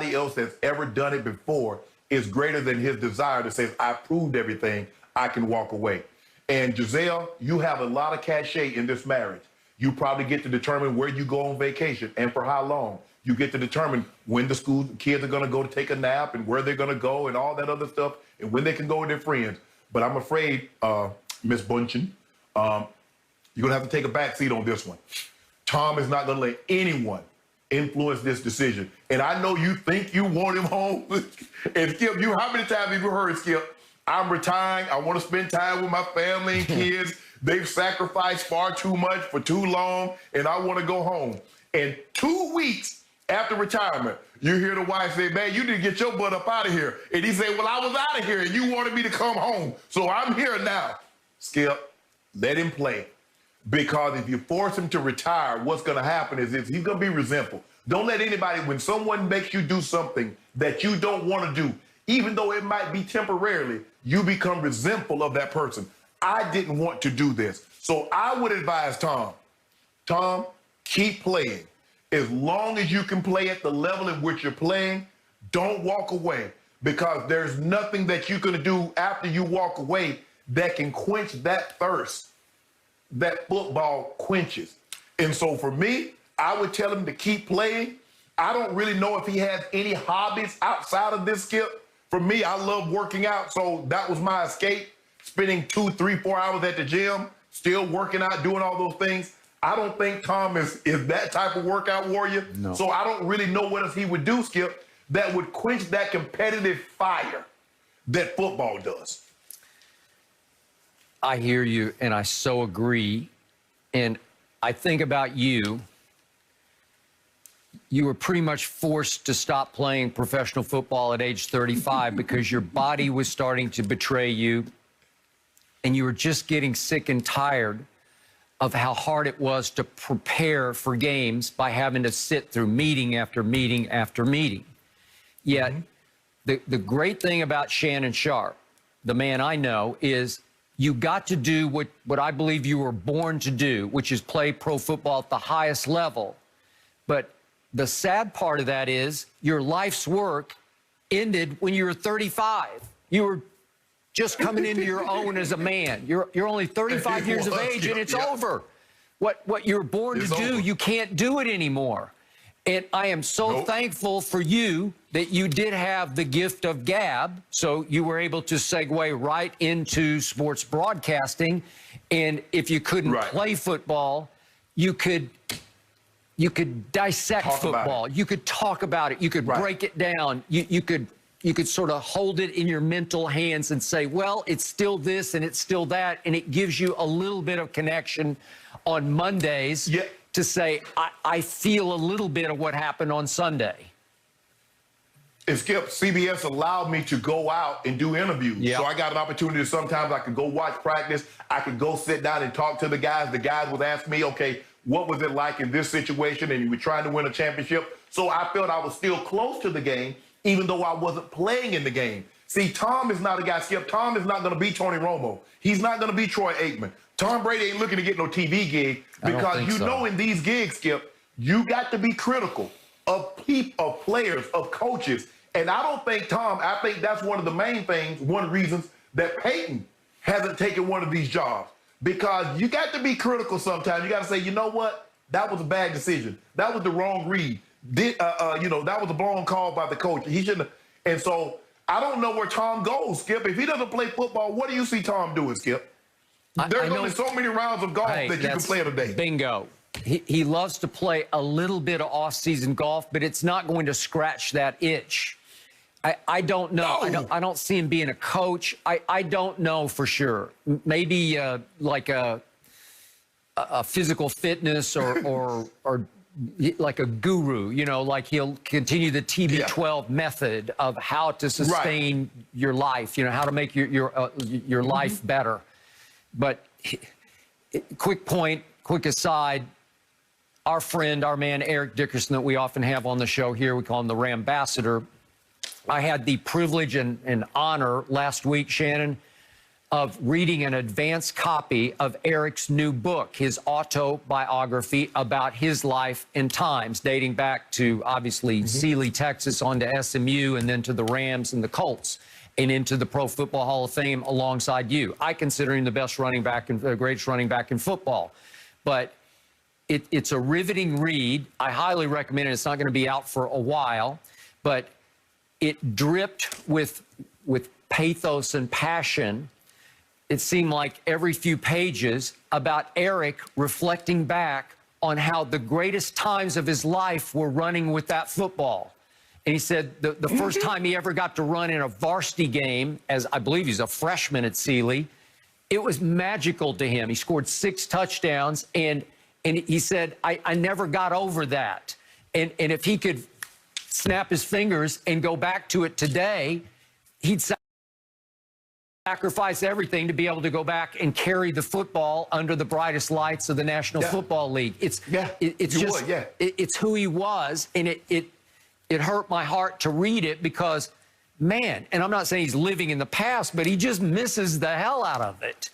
else that's ever done it before is greater than his desire to say, I proved everything, I can walk away. And Gisele, you have a lot of cachet in this marriage. You probably get to determine where you go on vacation and for how long. You get to determine when the school kids are going to go to take a nap and where they're going to go and all that other stuff and when they can go with their friends. But I'm afraid, Miss Bunchen, you're going to have to take a back seat on this one. Tom is not going to let anyone influence this decision. And I know you think you want him home. And Skip, how many times have you heard, Skip, I'm retiring, I want to spend time with my family and kids. They've sacrificed far too much for too long, and I want to go home. And 2 weeks after retirement, you hear the wife say, man, you need to get your butt up out of here. And he said, well, I was out of here, and you wanted me to come home, so I'm here now. Skip, let him play. Because if you force him to retire, what's going to happen is he's going to be resentful. Don't let anybody, when someone makes you do something that you don't want to do, even though it might be temporarily, you become resentful of that person. I didn't want to do this. So I would advise Tom, keep playing. As long as you can play at the level at which you're playing, don't walk away, because there's nothing that you're going to do after you walk away that can quench that thirst that football quenches. And so for me, I would tell him to keep playing. I don't really know if he has any hobbies outside of this, Skip. For me, I love working out, so that was my escape. Spending 2, 3, 4 hours at the gym, still working out, doing all those things. I don't think Tom is that type of workout warrior. No. So I don't really know what else he would do, Skip, that would quench that competitive fire that football does. I hear you, and I so agree. And I think about you. You were pretty much forced to stop playing professional football at age 35 because your body was starting to betray you, and you were just getting sick and tired of how hard it was to prepare for games by having to sit through meeting after meeting after meeting. Yet, the great thing about Shannon Sharpe, the man I know, is you got to do what I believe you were born to do, which is play pro football at the highest level. But the sad part of that is your life's work ended when you were 35. You were just coming into your own as a man. You're only 35 years of age, and it's over. What you were born to do, you can't do it anymore. And I am so thankful for you that you did have the gift of gab, so you were able to segue right into sports broadcasting. And if you couldn't play football, you could dissect football. You could talk about it. You could break it down. You could sort of hold it in your mental hands and say, well, it's still this and it's still that. And it gives you a little bit of connection on Mondays to say, I feel a little bit of what happened on Sunday. And Skip, CBS allowed me to go out and do interviews. So I got an opportunity to sometimes I could go watch practice. I could go sit down and talk to the guys. The guys would ask me, okay, what was it like in this situation? And you were trying to win a championship. So I felt I was still close to the game, even though I wasn't playing in the game. See, Tom is not a guy, Skip. Tom is not going to be Tony Romo. He's not going to be Troy Aikman. Tom Brady ain't looking to get no TV gig, because you know in these gigs, Skip, you got to be critical of people, of players, of coaches. And I don't think I think that's one of the main things, one of the reasons that Peyton hasn't taken one of these jobs. Because you got to be critical sometimes. You got to say, you know what? That was a bad decision. That was the wrong read. That was a blown call by the coach. He shouldn't have. And so I don't know where Tom goes, Skip. If he doesn't play football, what do you see Tom doing, Skip? There's only so many rounds of golf that you can play in a day. Bingo. He loves to play a little bit of off-season golf, but it's not going to scratch that itch. I don't know. No. I don't see him being a coach. I don't know for sure. Maybe like a physical fitness or like a guru, like he'll continue the TB12 method of how to sustain your life, how to make your life better. But quick aside, our friend, our man, Eric Dickerson, that we often have on the show here, we call him the Rambassador. I had the privilege and honor last week, Shannon, of reading an advanced copy of Eric's new book, his autobiography about his life and times, dating back to, obviously, Gisele, Texas, on to SMU, and then to the Rams and the Colts, and into the Pro Football Hall of Fame alongside you. I consider him the best running back and the greatest running back in football. But it's a riveting read. I highly recommend it. It's not going to be out for a while, but it dripped with pathos and passion. It seemed like every few pages about Eric reflecting back on how the greatest times of his life were running with that football. And he said the first time he ever got to run in a varsity game, as I believe he's a freshman at Sealy, it was magical to him. He scored 6 touchdowns, and he said, I never got over that. And if he could snap his fingers and go back to it today, he'd sacrifice everything to be able to go back and carry the football under the brightest lights of the National Football League. It's who he was, and it hurt my heart to read it because, man, and I'm not saying he's living in the past, but he just misses the hell out of it.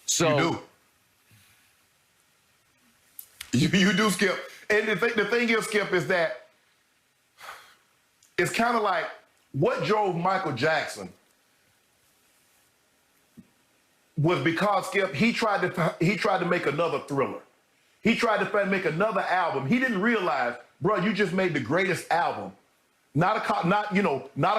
So you do, Skip. And the thing is, Skip, is that it's kind of like what drove Michael Jackson was because, Skip, he tried to make another Thriller. He tried to make another album. He didn't realize, bro, you just made the greatest album. Not a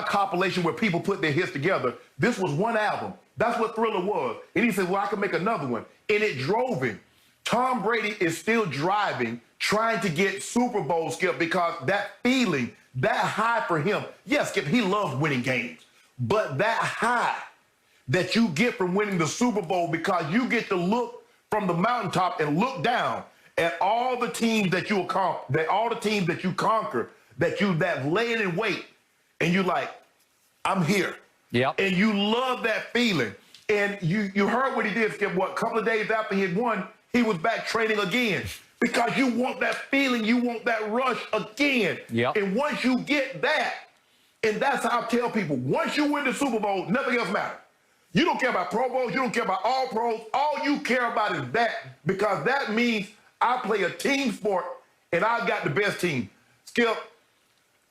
compilation where people put their hits together. This was one album. That's what Thriller was. And he said, well, I can make another one. And it drove him. Tom Brady is still driving, trying to get Super Bowl, Skip, because that feeling, that high for him, yes, Skip, he loves winning games. But that high that you get from winning the Super Bowl, because you get to look from the mountaintop and look down at all the teams that you accomplish, all the teams that you conquer, that laying in wait, and you're like, I'm here. Yep. And you love that feeling. And you heard what he did, Skip. What, a couple of days after he had won, he was back training again. Because you want that feeling, you want that rush again. Yep. And once you get that, and that's how I tell people, once you win the Super Bowl, nothing else matters. You don't care about Pro Bowls, you don't care about all pros. All you care about is that, because that means I play a team sport and I've got the best team. Skip,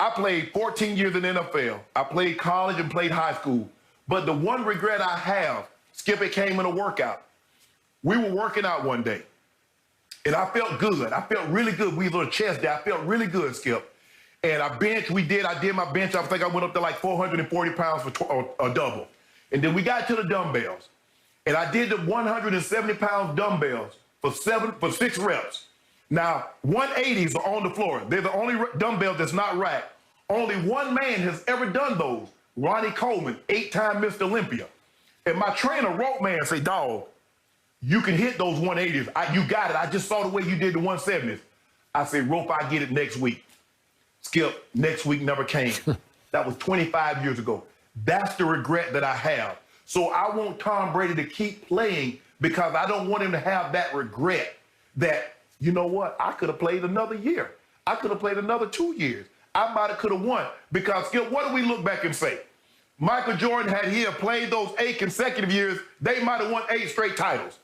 I played 14 years in the NFL. I played college and played high school. But the one regret I have, Skip, it came in a workout. We were working out one day, and I felt good. I felt really good. We was on a chest day. I felt really good, Skip. And I benched, I did my bench. I think I went up to like 440 pounds for a double. And then we got to the dumbbells. And I did the 170-pound dumbbells for 6 reps. Now, 180s are on the floor. They're the only dumbbell that's not racked. Only one man has ever done those. Ronnie Coleman, 8-time Mr. Olympia. And my trainer, Rope Man, say, dog, you can hit those 180s. You got it. I just saw the way you did the 170s. I say, Rope, I get it next week. Skip, next week never came. That was 25 years ago. That's the regret that I have. So I want Tom Brady to keep playing because I don't want him to have that regret that, you know what, I could have played another year. I could have played another 2 years. I might have could have won. Because, Skip, what do we look back and say? Michael Jordan, had he played those 8 consecutive years, they might have won 8 straight titles.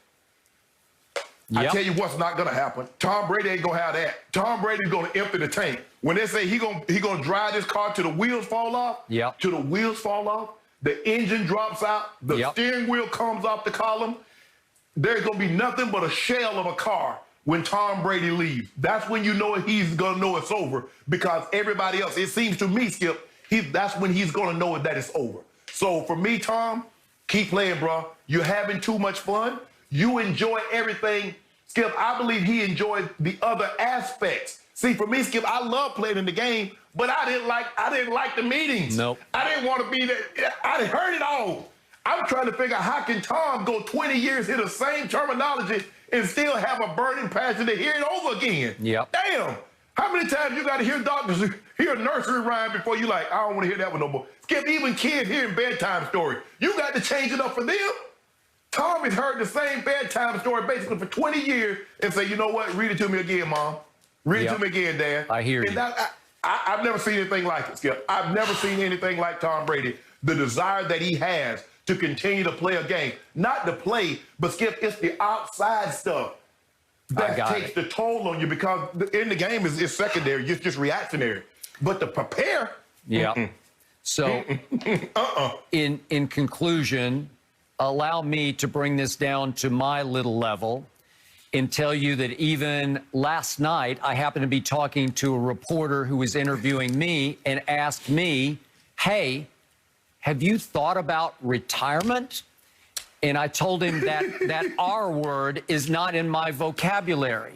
Yep. I tell you what's not going to happen. Tom Brady ain't going to have that. Tom Brady's going to empty the tank. When they say he gonna drive this car till the wheels fall off, till the wheels fall off, the engine drops out, the steering wheel comes off the column, there's going to be nothing but a shell of a car when Tom Brady leaves. That's when you know he's going to know it's over, because everybody else, it seems to me, Skip, that's when he's going to know that it's over. So for me, Tom, keep playing, bro. You're having too much fun. You enjoy everything. Skip, I believe he enjoyed the other aspects. See, for me, Skip, I love playing in the game, but I didn't like the meetings. Nope. I didn't want to be there. I heard it all. I'm trying to figure out how can Tom go 20 years, hear the same terminology, and still have a burning passion to hear it over again. Yep. Damn. How many times you got to hear doctors hear a nursery rhyme before you like, I don't want to hear that one no more. Skip, even kids hearing bedtime story. You got to change it up for them. Tom has heard the same bedtime story basically for 20 years and say, you know what, read it to me again, Mom. Read it to me again, Dad. I hear you. I've never seen anything like it, Skip. I've never seen anything like Tom Brady. The desire that he has to continue to play a game. Not to play, but Skip, it's the outside stuff that takes the toll on you, because in the game is secondary, just reactionary. But to prepare. Yeah. So in conclusion, allow me to bring this down to my little level and tell you that even last night, I happened to be talking to a reporter who was interviewing me and asked me, hey, have you thought about retirement? And I told him that R word is not in my vocabulary.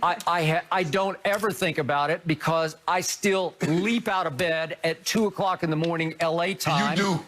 I don't ever think about it because I still leap out of bed at 2 o'clock in the morning, LA time. You do.